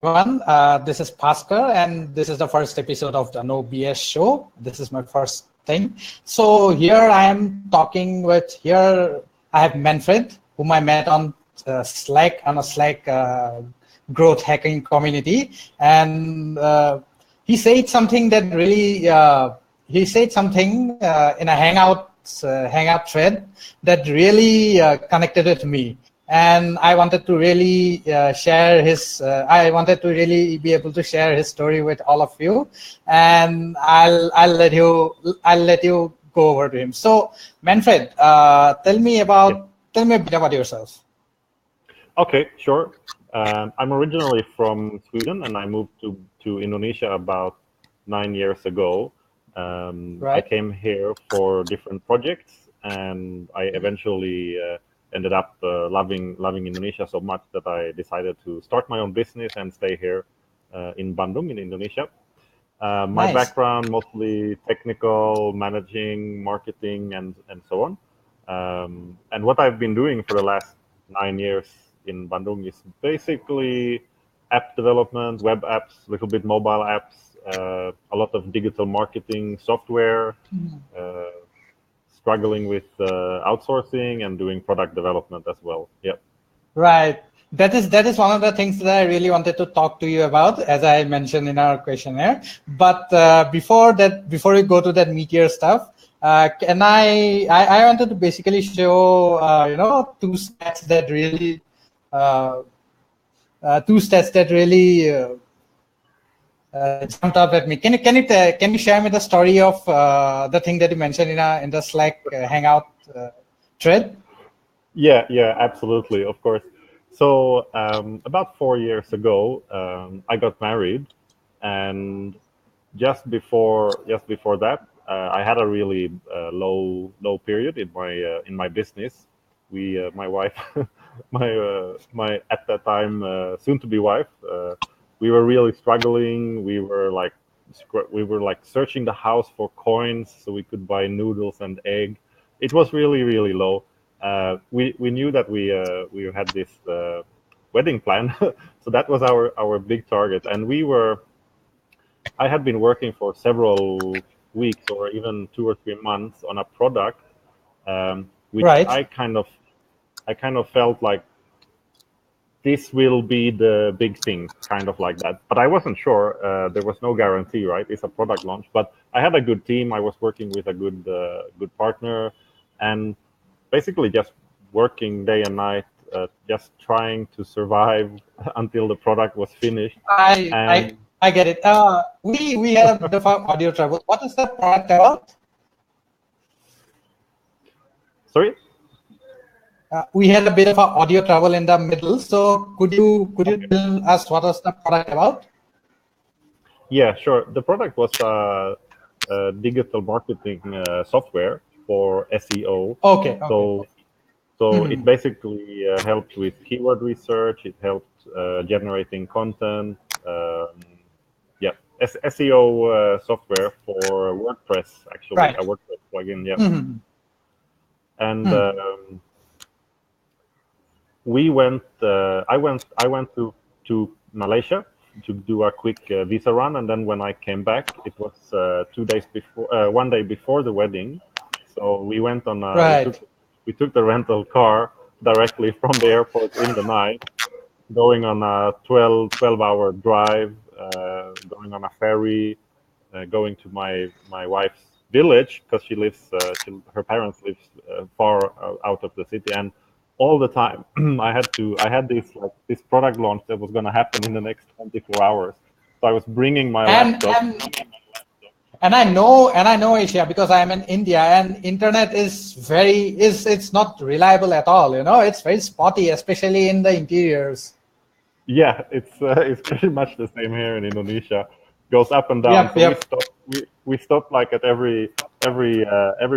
everyone. This is Bhaskar, and this is the first episode of the No BS show. This is my first thing. So here I am talking with, here I have Manfred, whom I met on Slack, on a Slack growth hacking community. And he said something that really, he said something in a Hangout thread that really connected with me. And I wanted to really share his. I wanted to really be able to share his story with all of you, and I'll let you go over to him. So, Manfred, tell me a bit about yourself. Okay, sure. I'm originally from Sweden, and I moved to Indonesia about 9 years ago. I came here for different projects, and I eventually ended up loving Indonesia so much that I decided to start my own business and stay here in Bandung, in Indonesia. My background, mostly technical, managing, marketing, and so on. And what I've been doing for the last 9 years in Bandung is basically app development, web apps, a little bit mobile apps, a lot of digital marketing software, struggling with outsourcing and doing product development as well. Yep. Right. That is one of the things that I really wanted to talk to you about, as I mentioned in our questionnaire. But before we go to that meteor stuff, can I wanted to basically show two stats that really jumped up at me. Can you share me the story of the thing that you mentioned in the Slack Hangout thread? Yeah, absolutely, of course. So about 4 years ago, I got married, and just before that, I had a really low period in my business. My wife, my at that time soon to be wife, we were really struggling. We were like searching the house for coins so we could buy noodles and egg. It was really low. We knew that we had this wedding plan, so that was our big target. And I had been working for several weeks or even 2 or 3 months on a product, which I kind of felt like this will be the big thing, kind of like that. But I wasn't sure. There was no guarantee, right? It's a product launch. But I had a good team. I was working with a good partner, and basically just working day and night, just trying to survive until the product was finished. I get it. We had a bit of audio trouble. What is the product about? Sorry? We had a bit of audio trouble in the middle. So could you tell us what was the product about? Yeah, sure. The product was a digital marketing software for SEO. Okay. So it basically helped with keyword research. It helped generating content. SEO software for WordPress, actually, a WordPress plugin. Yeah. And we went. I went to Malaysia to do a quick visa run, and then when I came back, it was 2 days before, 1 day before the wedding. So we went on. We took the rental car directly from the airport in the night, going on a 12-hour drive, going on a ferry, going to my wife's village because she lives. Her parents live far out of the city, and all the time I had this product launch that was going to happen in the next 24 hours. So I was bringing my laptop. And I know Asia because I'm in India, and internet it's not reliable at all. It's very spotty, especially in the interiors. Yeah, it's pretty much the same here in Indonesia. Goes up and down. We stopped like at every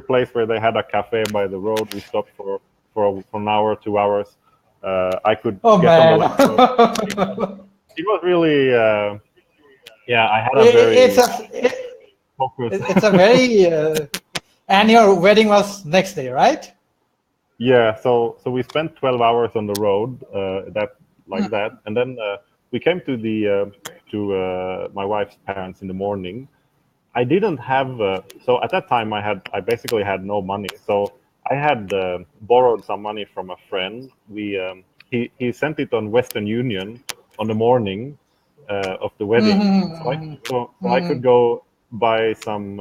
place where they had a cafe by the road. We stopped for an hour, 2 hours. I could get on the laptop. It was really I had a very it's a very and your wedding was next day, right? Yeah, so we spent 12 hours on the road, that, and then we came to the to my wife's parents in the morning. I didn't have so at that time I basically had no money. So I had borrowed some money from a friend. He sent it on Western Union on the morning of the wedding. So I could go buy some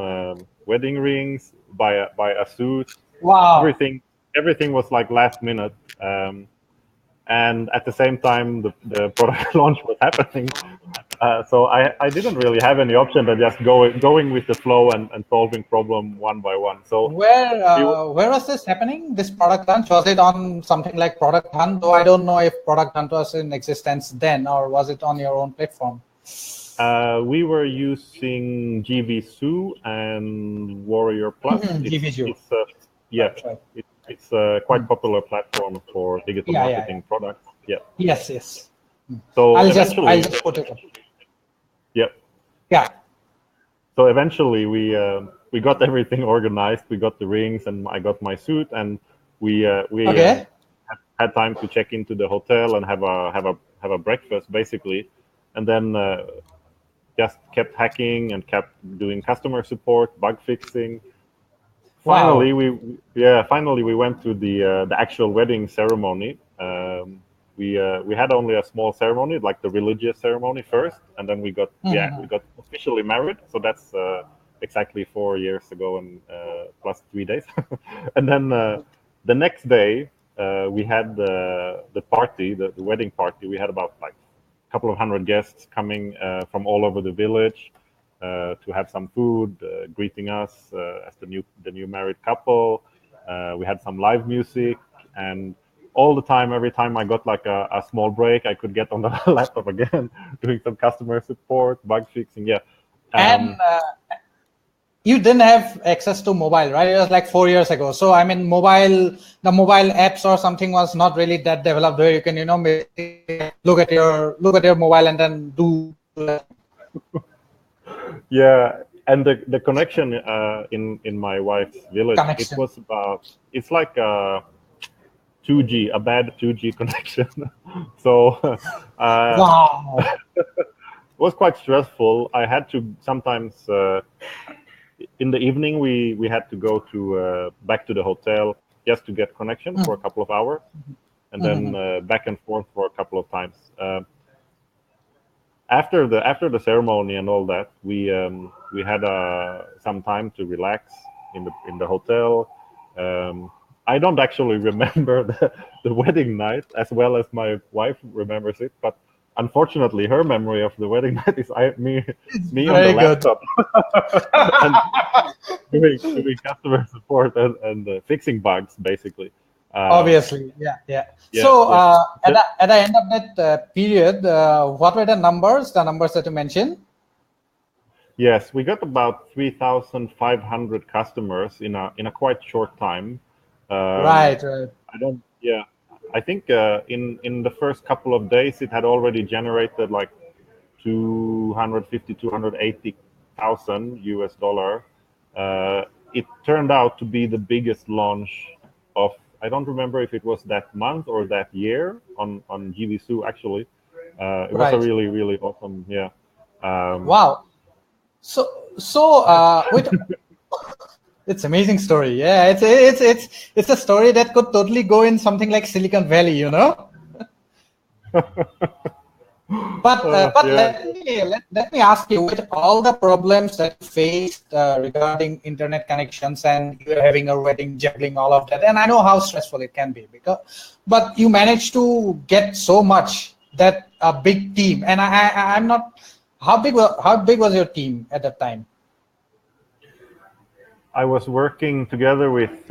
wedding rings, buy a suit. Wow. Everything was like last minute. And at the same time, the product launch was happening. So I didn't really have any option than just going with the flow and solving problem one by one. So where was this happening? This product launch, was it on something like Product Hunt? Though I don't know if Product Hunt was in existence then, or was it on your own platform? We were using GVSU and Warrior Plus. GVSU. It's a quite popular platform for digital marketing products. Yeah. Yes. So I'll just put it up. Yeah. So eventually we got everything organized. We got the rings, and I got my suit, and we had time to check into the hotel and have a breakfast basically, and then just kept hacking and kept doing customer support, bug fixing. Finally, we went to the actual wedding ceremony. We had only a small ceremony, like the religious ceremony first, and then we got officially married. So that's exactly 4 years ago and plus 3 days. And then the next day we had the party, the wedding party. We had about like a couple of hundred guests coming from all over the village. To have some food, greeting us as the new married couple. We had some live music, and all the time, every time I got like a small break, I could get on the laptop again, doing some customer support, bug fixing. Yeah. And you didn't have access to mobile, right? It was like 4 years ago. So I mean, the mobile apps or something was not really that developed where you can, look at your mobile and then do. Yeah, and the connection in my wife's village, it's like a 2G, a bad 2G connection. So it was quite stressful. I had to sometimes in the evening we had to go to back to the hotel just to get connection for a couple of hours, and then back and forth for a couple of times. After the ceremony and all that, we had some time to relax in the hotel. I don't actually remember the wedding night as well as my wife remembers it, but unfortunately, her memory of the wedding night is me on the laptop and doing customer support and fixing bugs, basically. Obviously, yeah. So at the end of that period, what were the numbers that you mentioned? Yes, we got about 3,500 customers in a quite short time. Right. I think in the first couple of days it had already generated like 280,000 US dollar. It turned out to be the biggest launch of, I don't remember if it was that month or that year on GVSU actually. It was a really, really awesome, wow. So with it's amazing story. Yeah, it's a story that could totally go in something like Silicon Valley, But let me ask you, with all the problems that you faced regarding internet connections and you having a wedding, juggling all of that, and I know how stressful it can be, but you managed to get so much, that a big team. And I'm not. How big was your team at that time? I was working together with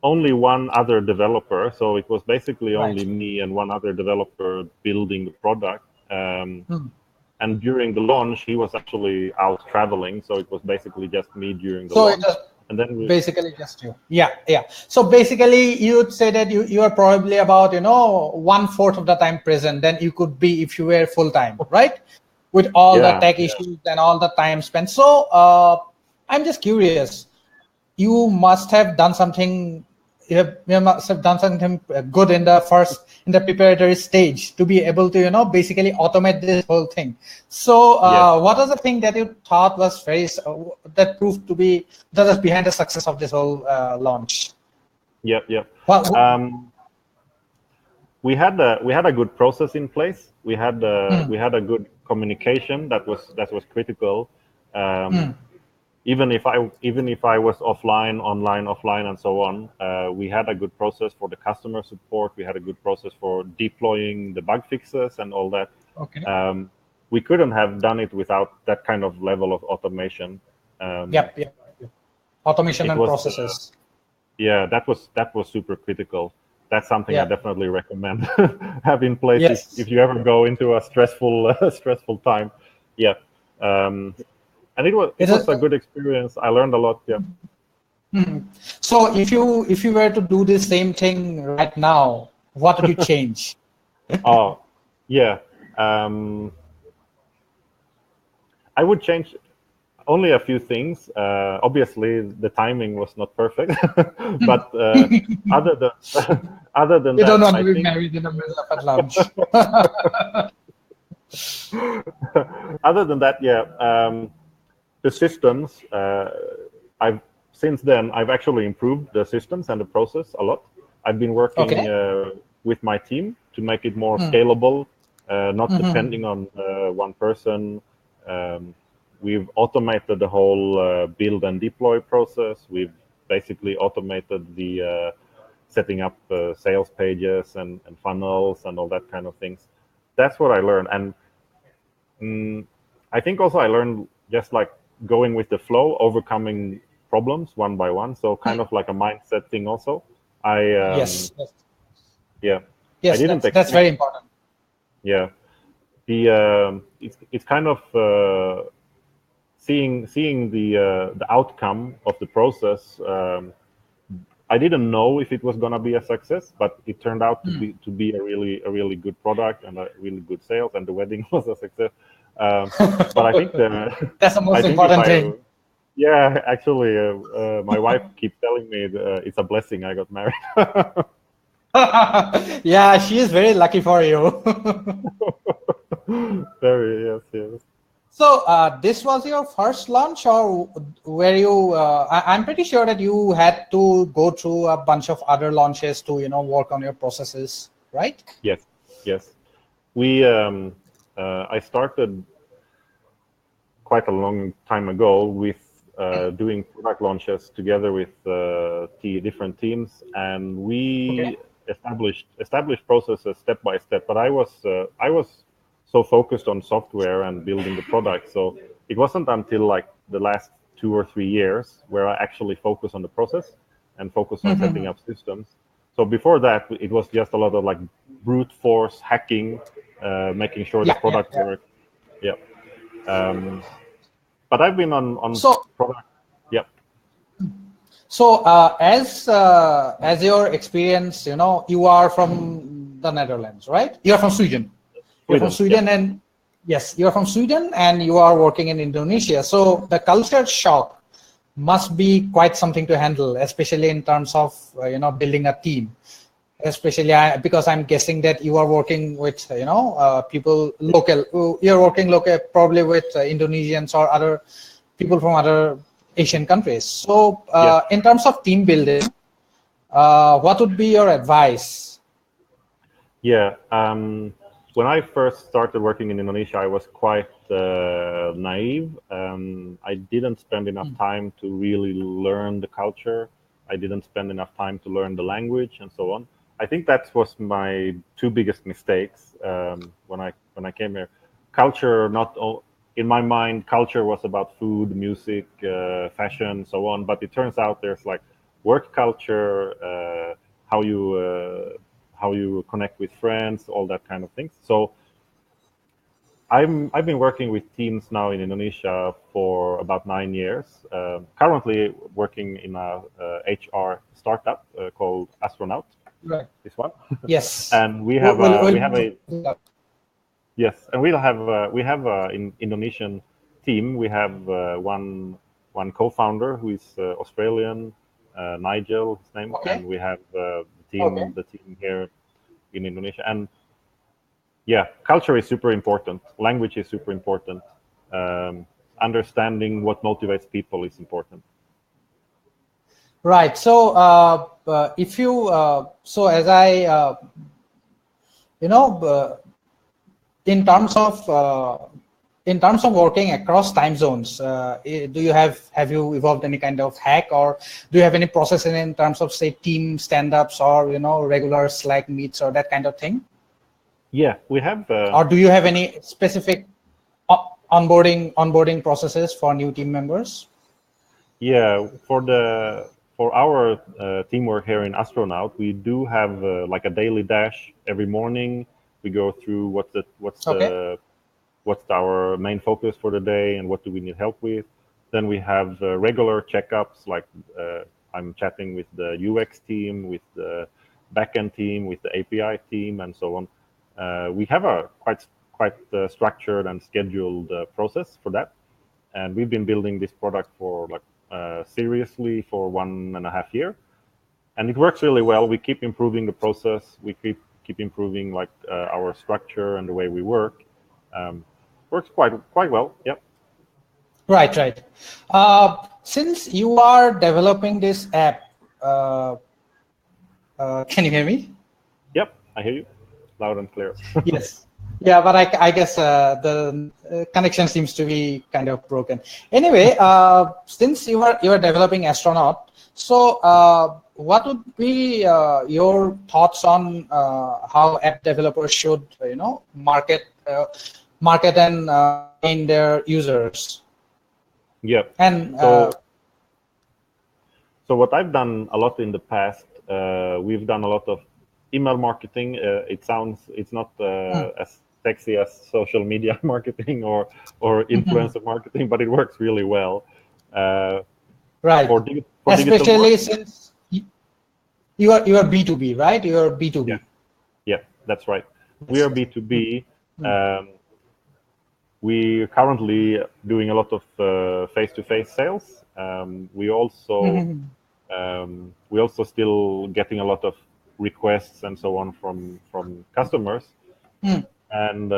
only one other developer, so it was basically only me and one other developer building the product. And during the launch, he was actually out traveling, so it was basically just me during the launch. And then basically just you. Yeah. So basically, you'd say that you are probably about 1/4 of the time present than you could be if you were full time, right? With all the tech issues and all the time spent. So I'm just curious. You must have done something you must have done something good in the preparatory stage to be able to basically automate this whole thing. So Yes. what was the thing that you thought was that proved to be that was behind the success of this whole launch? Yep. Well, We had a good process in place. We had a good communication that was critical. Even if I was offline, online, offline, and so on, we had a good process for the customer support. We had a good process for deploying the bug fixes and all that. okay. We couldn't have done it without that kind of level of automation. Yep. Automation It and was processes. yeah, that was super critical. That's something I Yeah. definitely recommend have in place Yes. if you ever go into a stressful time. Yeah. And it was a good experience. I learned a lot. Yeah. So if you were to do the same thing right now, what would you change? Oh, yeah. I would change only a few things. Obviously, the timing was not perfect, but other than other than You that, don't want I to be think married in the middle of a lunch. other than that, yeah, the systems. I've since then I've actually improved the systems and the process a lot. I've been working Okay. with my team to make it more scalable, not depending on one person. Um, we've automated the whole build and deploy process. We've basically automated the setting up sales pages and funnels and all that kind of things. That's what I learned, and I think also I learned just like going with the flow, overcoming problems one by one. So kind of like a mindset thing also. I Yes. yeah, I Yes. didn't That's expect. very important. Yeah, the it's kind of seeing the outcome of the process. I didn't know if it was gonna be a success, but it turned out to be a really good product and a really good sales, and the wedding was a success. But I think That's the I most think if important I thing. yeah, actually, my wife keeps telling me it's a blessing I got married. Yeah, she is very lucky for you. Very, yes. So this was your first launch, or were you? I'm pretty sure that you had to go through a bunch of other launches to work on your processes, right? Yes. We I started quite a long time ago with doing product launches together with different teams, and Okay. we established processes step by step. But I was so focused on software and building the product, so it wasn't until like the last 2 or 3 years where I actually focused on the process and focused on setting up systems. So before that, it was just a lot of like brute force hacking, making sure the Yeah. product worked. Yeah. Um, but I've been on So product. Yep. as your experience, you are from the Netherlands, right? You're from Sweden. You're from Sweden. Yep. Sweden, and yes, you're from Sweden, and you are working in Indonesia. So the culture shock must be quite something to handle, especially in terms of building a team. Especially because I'm guessing that you are working with people local. You're working local, probably with Indonesians or other people from other Asian countries. So Yes. in terms of team building, what would be your advice? Yeah. When I first started working in Indonesia, I was quite naive. I didn't spend enough time to really learn the culture. I didn't spend enough time to learn the language and so on. I think that was my two biggest mistakes when I came here. Culture, in my mind, culture was about food, music, fashion, so on. But it turns out there's like work culture, how you how you connect with friends, all that kind of things. So I've been working with teams now in Indonesia for about 9 years. Currently working in a HR startup called Astronaut. Right. This one, Yes. and we have a Will- yes, and we have in Indonesian team. We have one co-founder who is Australian. Nigel, his name, and we have the team here in Indonesia. And yeah, culture is super important. Language is super important. Understanding what motivates people is important. Right. So if you so as I in terms of working across time zones, do you have you evolved any kind of hack, or do you have any process in terms of, say, team stand-ups or regular Slack meets or that kind of thing? Yeah, we have. Or do you have any specific onboarding processes for new team members? Yeah, for our teamwork here in Astronaut, we do have like a daily dash every morning. We go through what's our main focus for the day and what do we need help with. Then we have regular checkups, like I'm chatting with the UX team, with the backend team, with the API team, and so on. We have a quite structured and scheduled process for that, and we've been building this product for seriously for 1.5 years, and it works really well. We keep improving the process. We keep improving our structure and the way we work. Works quite well. Yep. Right. Since you are developing this app, can you hear me? Yep, I hear you loud and clear. Yes. Yeah, but I guess the connection seems to be kind of broken. Anyway, since you are developing Astronaut, so what would be your thoughts on how app developers should market and in their users? Yeah. And so what I've done a lot in the past, we've done a lot of email marketing. It's not as sexy as social media marketing or influencer marketing, but it works really well. Right. For especially since you are B2B, right? You are B2B. Yeah, that's right. We are B2B. We are currently doing a lot of face-to-face sales. We also still getting a lot of requests and so on from customers. And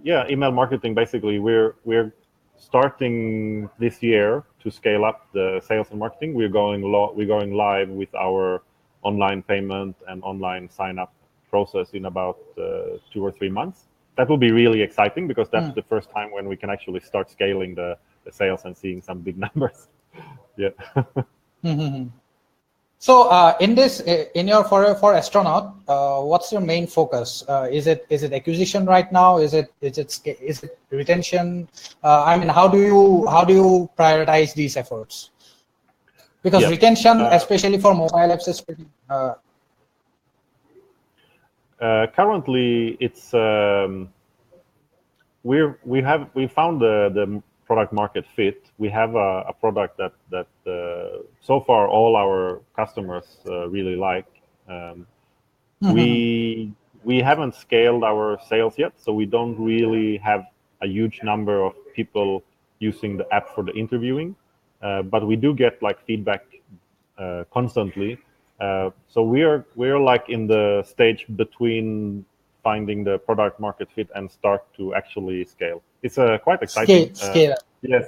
email marketing. Basically, we're starting this year to scale up the sales and marketing. We're going live with our online payment and online sign up process in about 2 or 3 months. That will be really exciting because that's the first time when we can actually start scaling the sales and seeing some big numbers. Yeah. So in your for Astronaut, what's your main focus? Is it acquisition right now? Is it retention? I mean, how do you prioritize these efforts? Because retention, especially for mobile apps, is pretty. Currently, it's we found the product market fit. We have a product that so far all our customers really like. We haven't scaled our sales yet, so we don't really have a huge number of people using the app for the interviewing, but we do get feedback constantly. So we're in the stage between finding the product market fit and start to actually scale. It's quite exciting. Scale. Yes.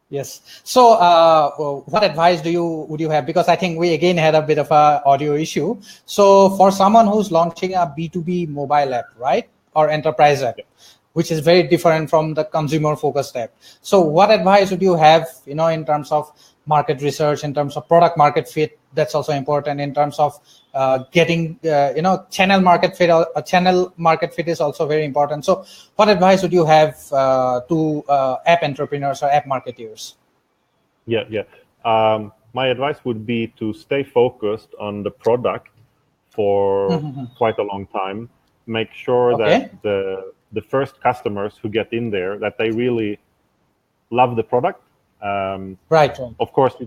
Yes. So what advice would you have? Because I think we again had a bit of a audio issue. So for someone who's launching a B2B mobile app, right, or enterprise app, which is very different from the consumer focused app. So what advice would you have, in terms of market research, in terms of product market fit? That's also important in terms of getting, channel market fit. Channel market fit is also very important. So what advice would you have to app entrepreneurs or app marketeers? My advice would be to stay focused on the product for quite a long time. Make sure that the first customers who get in there, that they really love the product. Right. Of course,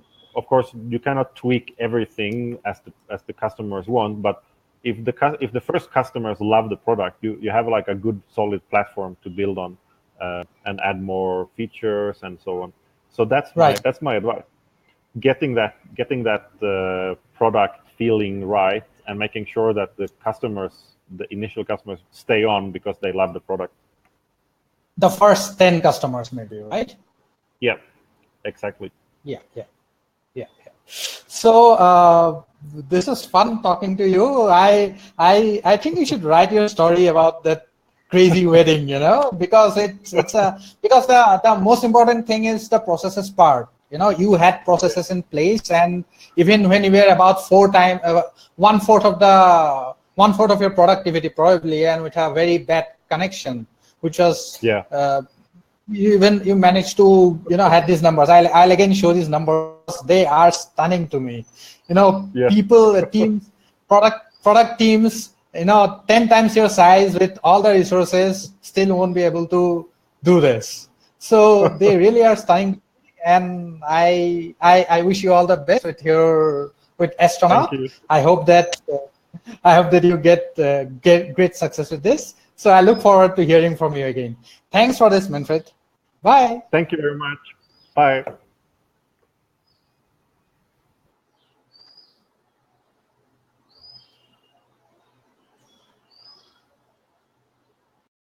you cannot tweak everything as the customers want. But if the first customers love the product, you have a good solid platform to build on. and add more features and so on. So that's Right. my advice. Getting that product feeling right, and making sure that the initial customers stay on because they love the product. The first 10 customers, maybe, right? Yeah, exactly. Yeah. So this is fun talking to you. I think you should write your story about that crazy wedding, because because the most important thing is the processes part. You had processes in place, and even when you were about 1/4 of your productivity probably, and with a very bad connection, which was you managed to had these numbers. I'll again show these numbers. They are stunning to me. People, teams, product teams, 10 times your size with all the resources still won't be able to do this. So they really are stunning. And I wish you all the best with Astronaut. Thank you. I hope that you get great success with this. So I look forward to hearing from you again. Thanks for this, Manfred. Bye. Thank you very much. Bye.